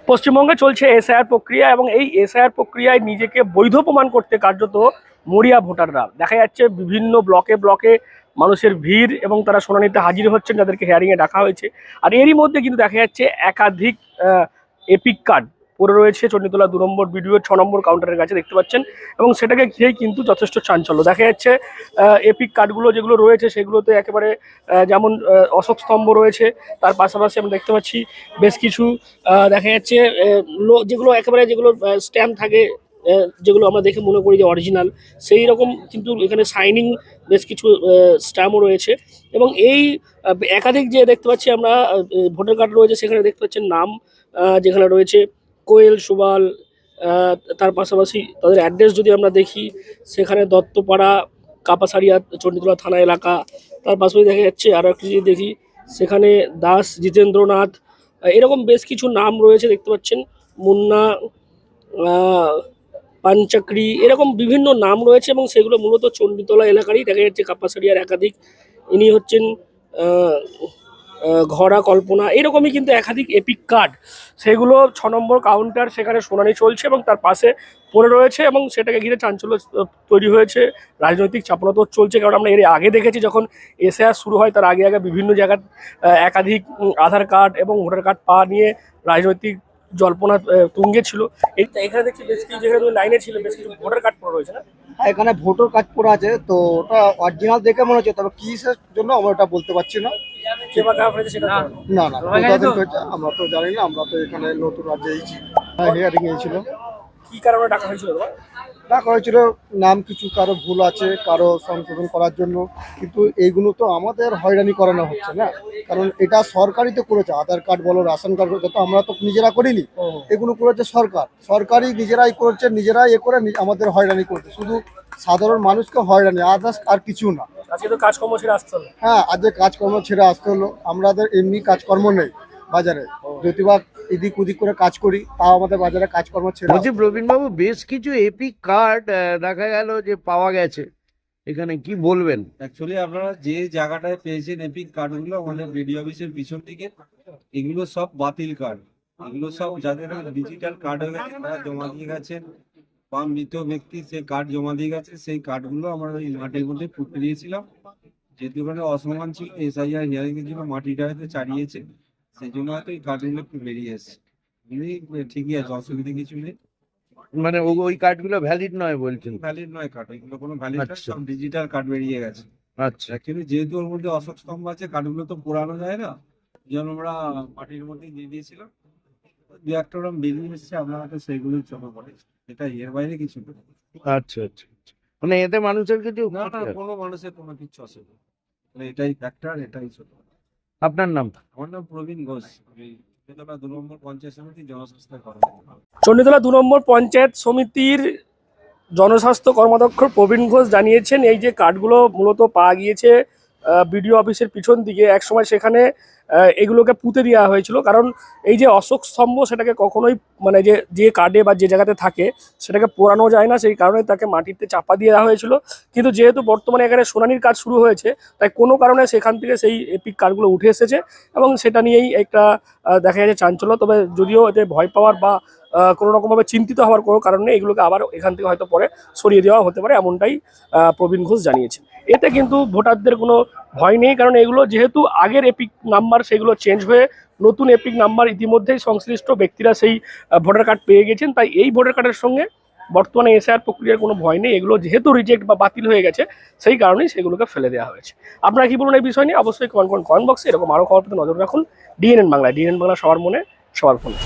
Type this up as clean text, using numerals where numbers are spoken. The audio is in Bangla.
পশ্চিমবঙ্গে চলছে এসআইআর প্রক্রিয়া এবং এই এসআইআর প্রক্রিয়ায় নিজেকে বৈধ প্রমাণ করতে কার্যত মরিয়া ভোটাররা। দেখা যাচ্ছে বিভিন্ন ব্লকে ব্লকে মানুষের ভিড় এবং তারা শুনানিতে হাজির হচ্ছেন, যাদেরকে হিয়ারিংয়ে ডাকা হয়েছে। আর এরই মধ্যে কিন্তু দেখা যাচ্ছে একাধিক এপিক কার্ড পড়ে রয়েছে চণ্ডীতলা 2 নম্বর বিডিও 6 নম্বর কাউন্টারের কাছে, দেখতে পাচ্ছেন। এবং সেটাকে ঘিরেই কিন্তু যথেষ্ট চাঞ্চল্য দেখা যাচ্ছে। এপিক কার্ডগুলো যেগুলো রয়েছে সেগুলোতে একেবারে যেমন অশোক স্তম্ভ রয়েছে, তার পাশাপাশি আমরা দেখতে পাচ্ছি বেশ কিছু দেখা যাচ্ছে যেগুলো একেবারে যেগুলো স্ট্যাম্প থাকে, যেগুলো আমরা দেখে মনে করি যে অরিজিনাল, সেই রকম কিন্তু এখানে সাইনিং বেশ কিছু স্ট্যাম্পও রয়েছে। এবং এই একাধিক যে দেখতে পাচ্ছি আমরা ভোটার কার্ড রয়েছে, সেখানে দেখতে পাচ্ছেন নাম যেখানে রয়েছে কোয়েল সুবাল, তার পাশাপাশি তাদের অ্যাড্রেস যদি আমরা দেখি সেখানে দত্তপাড়া, কাপাসারিয়া, চণ্ডীতলা থানা এলাকা। তার পাশাপাশি দেখা যাচ্ছে আরও একটি যদি দেখি সেখানে দাস জিতেন্দ্রনাথ, এরকম বেশ কিছু নাম রয়েছে দেখতে পাচ্ছেন, মুন্না, পাঞ্চাকরি, এরকম বিভিন্ন নাম রয়েছে এবং সেগুলো মূলত চণ্ডীতলা এলাকারই। দেখা যাচ্ছে কাপাসারিয়ার একাধিক, ইনি হচ্ছেন ঘরা কল্পনা, এরকমই কিন্তু একাধিক এপিক কার্ড, সেগুলো 6 নম্বর কাউন্টার, সেখানে শুনানি চলছে এবং তার পাশে পড়ে রয়েছে এবং সেটাকে ঘিরে চাঞ্চল্য তৈরি হয়েছে, রাজনৈতিক চাপানোতর চলছে। কারণ আমরা এর আগে দেখেছি যখন এসআইআর শুরু হয় তার আগে বিভিন্ন জায়গায় একাধিক আধার কার্ড এবং ভোটার কার্ড পাওয়া নিয়ে রাজনৈতিক জল্পনা তুঙ্গে ছিল। এখানে দেখছি বেশ কিছু যেখানে লাইনে ছিল বেশ কিছু ভোটার কার্ড পড়ে রয়েছে না? এখানে ভোটার কার্ড পড়ে আছে, তো ওটা অরিজিনাল দেখে মনে হচ্ছে, তবে কিসের জন্য আমরা ওটা বলতে পারছি না। না না, আমরা তো জানি না, আমরা তো এখানে নতুন রাজ্যে এসেছি। হিয়ারিং হয়েছিল। কি কারণে ডাকা হয়েছিল? ডাকা হয়েছিল নাম কিছু কারো ভুল আছে, কারো সংশোধন করার জন্য, কিন্তু এইগুলো তো আমাদের হয়রানি করানো হচ্ছে না, কারণ এটা সরকারই তো করেছে। আধার কার্ড বলো, রেশন কার্ড বলো, তো আমরা তো নিজেরা করিনি, এগুলো করেছে সরকার। সরকারই নিজেরাই করছে, নিজেরাই করে আমাদের হয়রানি করছে, শুধু সাধারণ মানুষকে হয়রানি, আদার্স আর কিছু না। আজকে তো কাজকর্ম ছেড়ে আসতে হলো। হ্যাঁ, আজকে কাজকর্ম ছেড়ে আসতে হলো। আমাদের এমনি কাজকর্ম নেই বাজারে, যদিবা এদিক ওদিক করে কাজ করি, তাও আমাদের বাজারে কাজকর্ম ছেড়ে। বলছি প্রবীণবাবু, বেশ কিছু এপিক কার্ড দেখা গেল যে পাওয়া গেছে, এখানে কি বলবেন? অ্যাকচুয়ালি আপনারা যে জায়গাটায় পেয়েছেন এপিক কার্ডগুলো আমাদের বিডিও অফিসের পিছন দিকে, এগুলো সব বাতিল কার্ড। এগুলো সব যাদের ডিজিটাল কার্ড হয়ে গেছে তারা জমা দিয়ে গেছেন, বা মৃত ব্যক্তি সে কার্ড জমা দিয়ে গেছে, সেই কার্ডগুলো আমরা ওই মাঠের মধ্যে পুঁতে দিয়েছিলাম। যেহেতু ওখানে অসমান ছিল, এসআইআর হিয়ারিং এর জন্য মাটিটা হয়তো চাড়িয়েছে, সেই জন্য হয়তো এই কার্ডগুলো একটু বেরিয়ে এসছে। ঠিকই আছে, অসুবিধা কিছু নেই। মানে ওই কার্ডগুলো ভ্যালিড নয় বলছেন? ভ্যালিড নয় কার্ড, এগুলো কোনো ভ্যালিড নয়, আচ্ছা। সব ডিজিটাল কার্ড বেরিয়ে গেছে। আচ্ছা, অ্যাকচুয়ালি যেহেতু ওর মধ্যে অশোক স্তম্ভ আছে, কার্ডগুলো তো পোড়ানো যায় না, যেন আমরা মাটির মধ্যে দিয়ে দিয়েছিলাম। দু একটা ওরকম বেরিয়ে এসছে, আপনারা তো সেইগুলোই চোখে পড়েছে, এটা এর বাইরে কিছু না। আচ্ছা, আচ্ছা, আচ্ছা। মানে এতে মানুষের কিছু না না, কোনো মানুষের কোনো কিছু অসুবিধা নেই। মানে এটাই ফ্যাক্টর, এটাই ছোট। আপনার নাম? আমার নাম প্রবীণ ঘোষ, আমি 2 নম্বর পঞ্চায়েত সমিতি জনস্বাস্থ্য কর্মকর্তা। চণ্ডীতলা 2 নম্বর পঞ্চায়েত সমিতির জনস্বাস্থ্য কর্মাধ্যক্ষ প্রবীণ ঘোষ জানিয়েছেন, এই যে কার্ডগুলো মূলত পাওয়া গিয়েছে বিডিও অফিসের পিছন দিকে, একসময় সেখানে এগুলোকে পুঁতে দেওয়া হয়েছিল। কারণ এই যে অশোক স্তম্ভ, সেটাকে কখনোই মানে যে কার্ডে বা যে জায়গাতে থাকে সেটাকে পোড়ানো যায় না, সেই কারণে তাকে মাটিতে চাপা দেওয়া হয়েছিল। কিন্তু যেহেতু বর্তমানে এখানে শুনানির কাজ শুরু হয়েছে, তাই কোনো কারণে সেখান থেকে সেই এপিক কার্ডগুলো উঠে এসেছে এবং সেটা নিয়েই একটা দেখা যাচ্ছে চাঞ্চল্য। তবে যদিও এতে ভয় পাওয়ার বা কোনো রকমভাবে চিন্তিত হওয়ার কোনো কারণ নেই, এগুলোকে আবার এখান থেকে হয়তো পরে সরিয়ে দেওয়া হতে পারে, এমনটাই প্রবীণ ঘোষ জানিয়েছেন। এতে কিন্তু ভোটারদের কোনো ভয় নেই, কারণ এগুলো যেহেতু আগের এপিক নাম্বার, সেগুলো চেঞ্জ হয়ে নতুন এপিক নাম্বার ইতিমধ্যেই সংশ্লিষ্ট ব্যক্তিরা সেই ভোটার কার্ড পেয়ে গেছেন। তাই এই ভোটার কার্ডের সঙ্গে বর্তমানে এসআইআর প্রক্রিয়ার কোনো ভয় নেই, এগুলো যেহেতু রিজেক্ট বা বাতিল হয়ে গেছে সেই কারণেই সেগুলোকে ফেলে দেওয়া হয়েছে। আপনারা কি বলুন এই বিষয় নিয়ে? অবশ্যই কমেন্ট বক্সে। এরকম আরও খবর পেতে নজর রাখুন ডিএনএন বাংলায়। ডিএনএন বাংলা, সবার মনে সবার ফোনে।